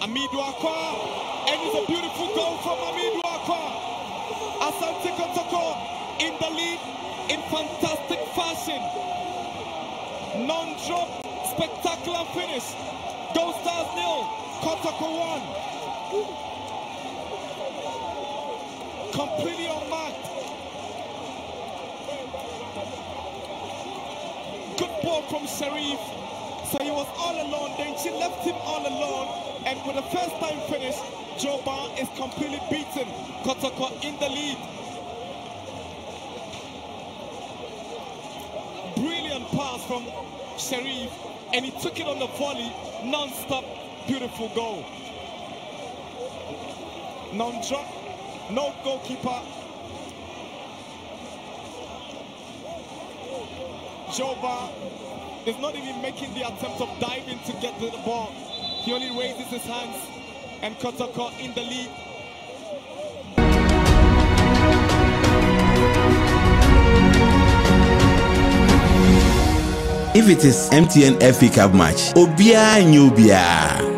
Amidu Akwa, and it's a beautiful goal from Amidu Akwa. Asante Kotoko in the lead in fantastic fashion. Non-drop, spectacular finish. Goal Stars 0, Kotoko 1. Completely unmarked. Good ball from Sharif. So he was all alone, then she left him all alone, and with a first time finish, Joba is completely beaten. Kotoko in the lead. Brilliant pass from Sharif, and he took it on the volley, non-stop, beautiful goal. Non-drop, no goalkeeper. Joba is not even making the attempt of diving to get to the ball. He only raises his hands, and Kotoko in the lead. If it is MTN FA Cup match, Obia Nyobia.